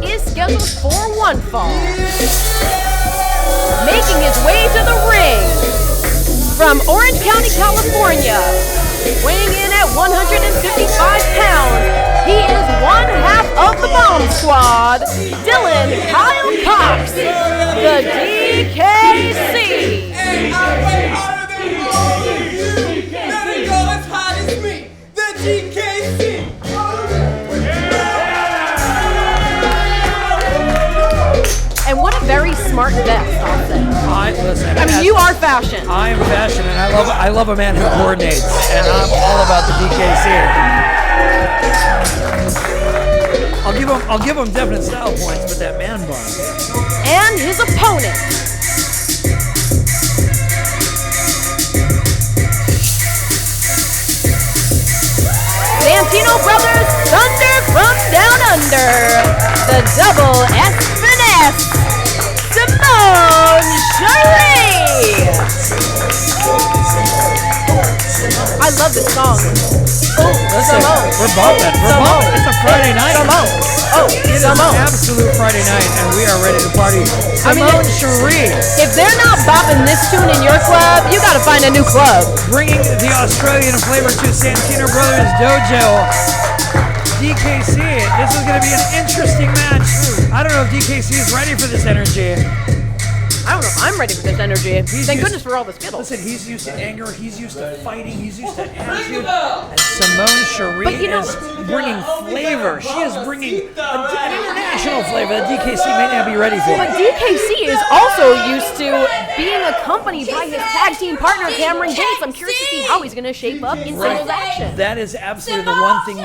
is scheduled for one fall. Making his way to the ring from Orange County, California, weighing in at 155 pounds, he is one half of the Bomb Squad, Dylan Kyle Cox, the DKC. And what a very smart vest, I'll say. I mean, you are fashion. I am fashion, and I love a man who coordinates, and I'm all about the DKC. I'll give him definite style points, but that man bun. And his opponent. Santino Brothers Thunder from Down Under. The double S finesse. Simone, Sherrie! I love this song. Oh, listen, Simone. We're bumping. It's a Friday night. Simone. Oh, it is Simone. An absolute Friday night, and we are ready to party. Simone, Sherrie. If they're not bopping this tune in your club, you got to find a new club. Bringing the Australian flavor to Santino Brothers Dojo. DKC, this is going to be an interesting match. I don't know if DKC is ready for this energy. I don't know if I'm ready for this energy. Thank goodness for all the Skittles. Listen, he's used to anger, he's used to fighting, he's used to attitude. And Simone Sherrie is bringing flavor. She is bringing an international flavor that DKC may not be ready for. But DKC is also used to being accompanied by his tag team partner, Cameron Gates. I'm curious to see how he's going to shape up in singles action. That is absolutely the one thing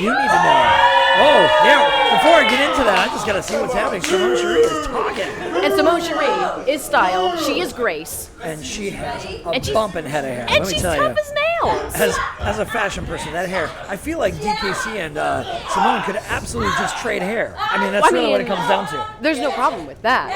you need to know. Oh, yeah. Before I get into that, I just got to see what's happening. Simone Sherrie is talking. And Simone Sherrie is style. She is grace. And she has a bumping head of hair. And she's tough as nails. As a fashion person, that hair, I feel like DKC and Simone could absolutely just trade hair. I mean, that's really what it comes down to. There's no problem with that.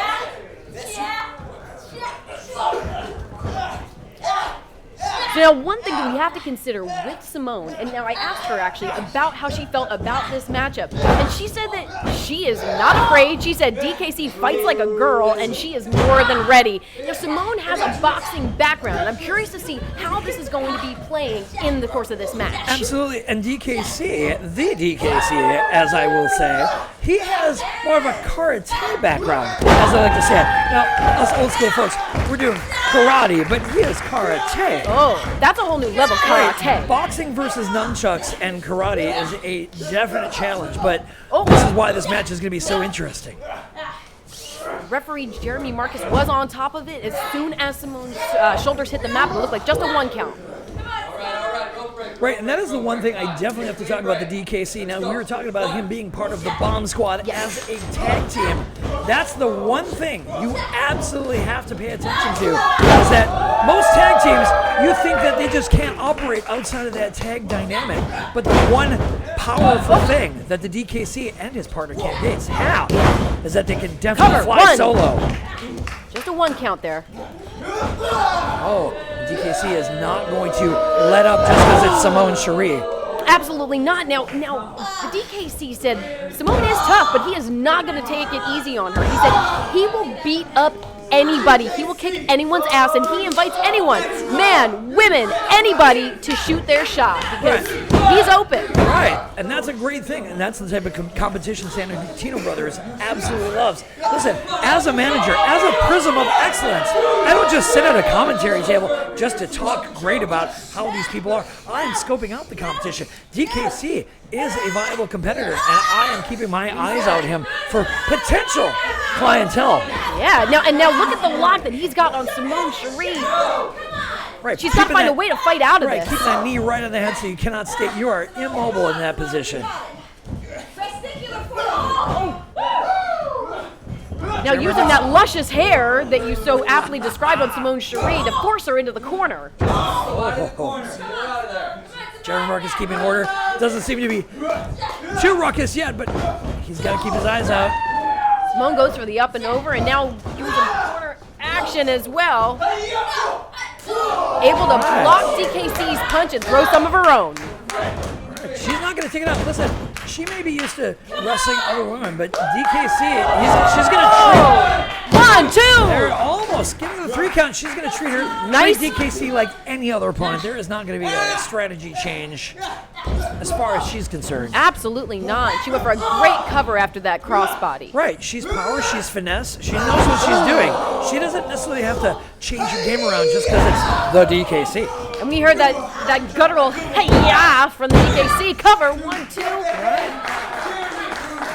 So now, one thing that we have to consider with Simone, and now I asked her actually about how she felt about this matchup, and she said that she is not afraid. She said DKC fights like a girl, and she is more than ready. Now, Simone has a boxing background, and I'm curious to see how this is going to be playing in the course of this match. Absolutely, and DKC, the DKC, as I will say, he has more of a karate background, as I like to say it. Now, us old school folks, we're doing karate, but he is karate. Oh, that's a whole new level, karate. Right. Boxing versus nunchucks and karate is a definite challenge, but this is why this match is going to be so interesting. Referee Jeremy Marcus was on top of it as soon as Simone's shoulders hit the mat, but it looked like just a 1 count. Right, and that is the one thing I definitely have to talk about the DKC. Now, we were talking about him being part of the Bomb Squad as a tag team. That's the one thing you absolutely have to pay attention to, is that most tag teams, you think that they just can't operate outside of that tag dynamic. But the one powerful thing that the DKC and his partner Cam Gates have is that they can definitely fly solo. Just a 1 count there. Oh, DKC is not going to let up just because it's Simone Sherrie. Absolutely not. Now, the DKC said Simone is tough, but he is not going to take it easy on her. He said he will beat up anybody. He will kick anyone's ass, and he invites anyone, man, women, anybody, to shoot their shot because he's open. Right, and that's a great thing, and that's the type of competition Santino Brothers absolutely loves. Listen, as a manager, as a prism of excellence, I don't just sit at a commentary table just to talk great about how these people are. I'm scoping out the competition. DKC is a viable competitor, and I am keeping my eyes out him for potential clientele. Yeah, now look at the lock that he's got on Simone Sherrie. Right, she's got to find a way to fight out of this. Right, keep that knee right on the head so you cannot stay. You are immobile in that position. Now using that luscious hair that you so aptly described on Simone Sherrie to force her into the corner. Jeremy Marcus keeping order. Doesn't seem to be too ruckus yet, but he's got to keep his eyes out. Simone goes for the up and over, and now using corner action as well. Able to block DKC's punch and throw some of her own. She's not going to take it out. Listen, she may be used to wrestling other women, but DKC, she's going to treat... 1, 2! They're almost. Give her the 3 count. She's going to treat her DKC like any other opponent. There is not going to be a strategy change as far as she's concerned. Absolutely not. She went for a great cover after that crossbody. Right. She's power. She's finesse. She knows what she's doing. She doesn't necessarily have to change her game around just because it's the DKC. And we heard that guttural hey-ya from the DKC. Cover, 1, 2.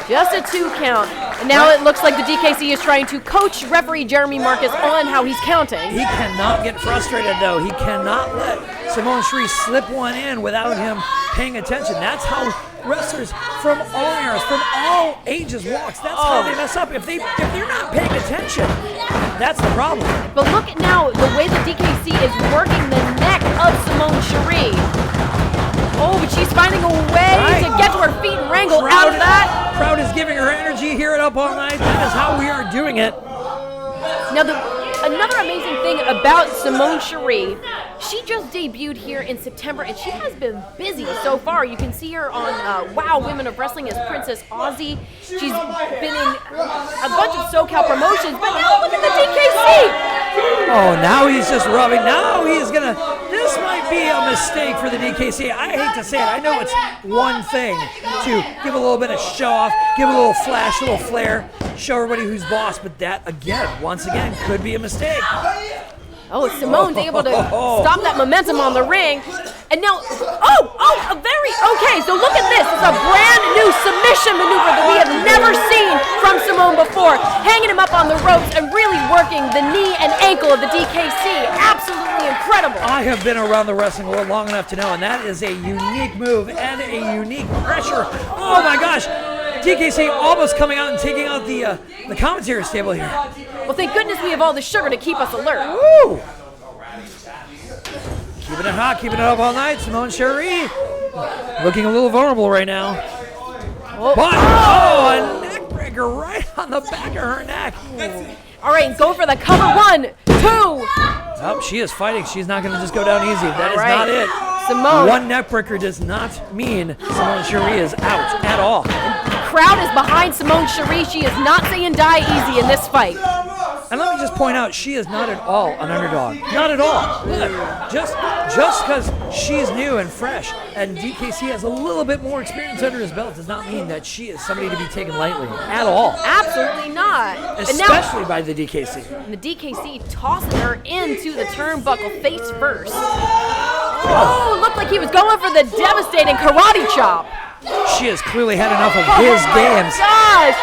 Just a 2 count. And now it looks like the DKC is trying to coach referee Jeremy Marcus on how he's counting. He cannot get frustrated, though. He cannot let Simone Sherrie slip one in without him paying attention. That's how wrestlers from all eras, from all ages walks. That's how they mess up. If they're not paying attention, that's the problem. But look at now the way the DKC is working the neck of Simone Sherrie. Oh, but she's finding a way to get to her feet and wrangle out of that. Crowd is giving her energy. Hear it up all night. That is how we are doing it. Now, another amazing thing about Simone Sherrie, she just debuted here in September, and she has been busy so far. You can see her on Wow Women of Wrestling as Princess Aussie. She's been in a bunch of SoCal promotions, but now look at the DKC. Oh, now he's just rubbing. Now he's going to... This might be a mistake for the DKC. I hate to say it. I know it's one thing to give a little bit of show off, give a little flash, a little flair, show everybody who's boss, but that, once again, could be a mistake. Oh, Simone's able to stop that momentum on the ring. And now, okay, so look at this. It's a brand new submission maneuver that we have never seen from Simone before. Hanging him up on the ropes and really working the knee and ankle of the DKC. Absolutely incredible. I have been around the wrestling world long enough to know, and that is a unique move and a unique pressure. Oh my gosh. DKC almost coming out and taking out the commentator's table here. Well, thank goodness we have all the sugar to keep us alert. Woo! Keeping it hot, keeping it up all night. Simone Sherrie looking a little vulnerable right now. But, a neck breaker right on the back of her neck. All right, go for the cover. 1, 2. Oh, she is fighting. She's not going to just go down easy. That is not it. Simone. One neck breaker does not mean Simone Sherrie is out at all. The crowd is behind Simone Sherrie. She is not saying die easy in this fight. And let me just point out, she is not at all an underdog. Not at all. Look, just because she's new and fresh and DKC has a little bit more experience under his belt does not mean that she is somebody to be taken lightly at all. Absolutely not. Especially by the DKC. And the DKC tossing her into the turnbuckle face first. Oh, looked like he was going for the devastating karate chop. She has clearly had enough of his games. Gosh!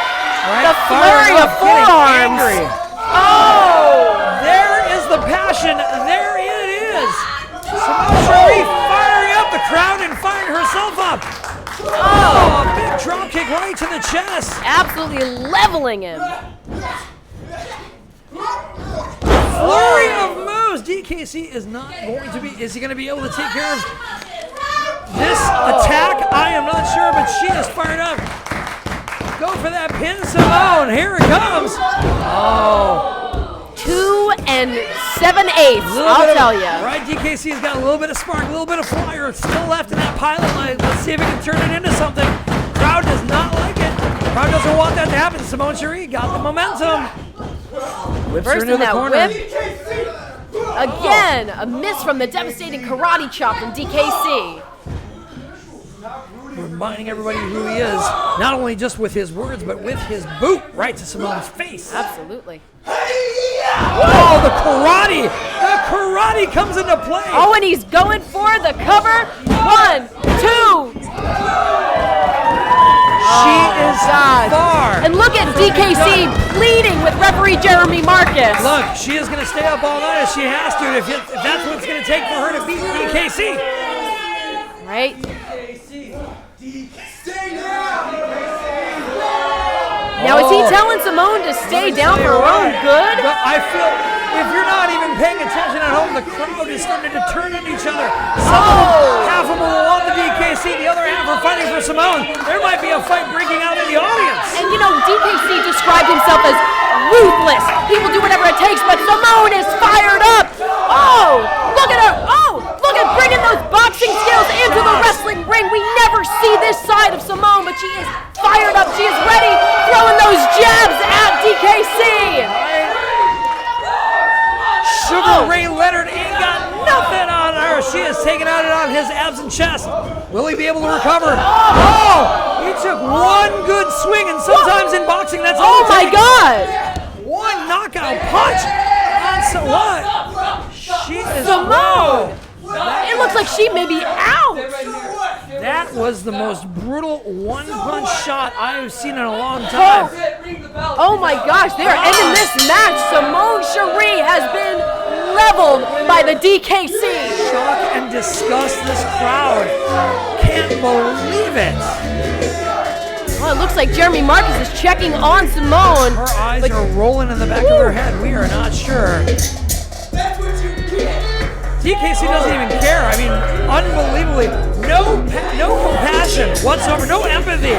Right? The flurry of forearms. Oh! There is the passion. There it is. Simone Sherrie firing up the crowd and firing herself up. Oh, a big drop kick right to the chest. Absolutely leveling him. Flurry of moves. DKC is not going to be. Is he going to be able to take care of this attack? I am not sure, but she is fired up. Go for that pin, Simone. Here it comes. Oh. 2 7/8. I'll tell you. Right, DKC's got a little bit of spark, a little bit of fire still left in that pilot line. Let's see if we can turn it into something. Crowd does not like it. Crowd doesn't want that to happen. Simone Sherrie got the momentum. Whips her into the corner. Again, a miss from the devastating karate chop from DKC. Reminding everybody who he is, not only just with his words, but with his boot right to Simone's face. Absolutely. Oh, the karate! The karate comes into play. Oh, and he's going for the cover. 1, 2. She is far. And look at DKC pleading with referee Jeremy Marcus. Look, she is going to stay up all night if she has to, if that's what it's going to take for her to beat DKC. Right? Now, is he telling Simone to stay down for her own good? I feel if you're not even paying attention at home, the crowd is starting to turn on each other. Half of them will want the DKC, the other half are fighting for Simone. There might be a fight breaking out in the audience. And you know, DKC described himself as ruthless. He will do whatever it takes, but Simone is fired up. Oh, look at her. Oh, look at bringing those boxing skills into the wrestling ring. We never see this side of Simone, but she fired up. She is ready, throwing those jabs at DKC. Sugar Ray Leonard ain't got nothing on her. She is taking out it on his abs and chest. Will he be able to recover? Oh, he took one good swing, and sometimes in boxing that's all Oh my God! One knockout punch. That's what? She is Simone! It looks like she may be out. That was the most brutal one-punch shot I have seen in a long time. Oh my gosh, they are ending this match. Simone Sherrie has been leveled by the DKC. Shock and disgust. This crowd can't believe it. Well, it looks like Jeremy Marcus is checking on Simone. Her eyes are rolling in the back of her head. We are not sure. DKC doesn't even care. I mean, unbelievably, no compassion whatsoever, no empathy.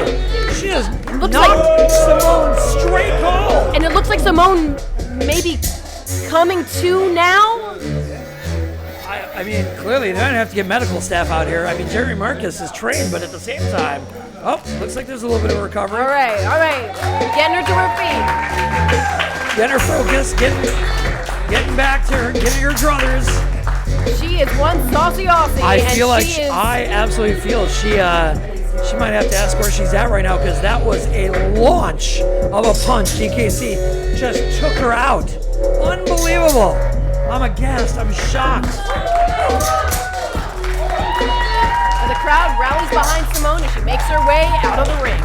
She has knocked Simone straight cold. And it looks like Simone may be coming to now. I mean, clearly they're gonna have to get medical staff out here. I mean, Jeremy Marcus is trained, but at the same time, looks like there's a little bit of recovery. All right, getting her to her feet. Getting her focused, getting back to her, getting her druthers. She is one saucy Aussie. I absolutely feel she might have to ask where she's at right now, because that was a launch of a punch. DKC just took her out. Unbelievable. I'm aghast. I'm shocked. And the crowd rallies behind Simone as she makes her way out of the ring.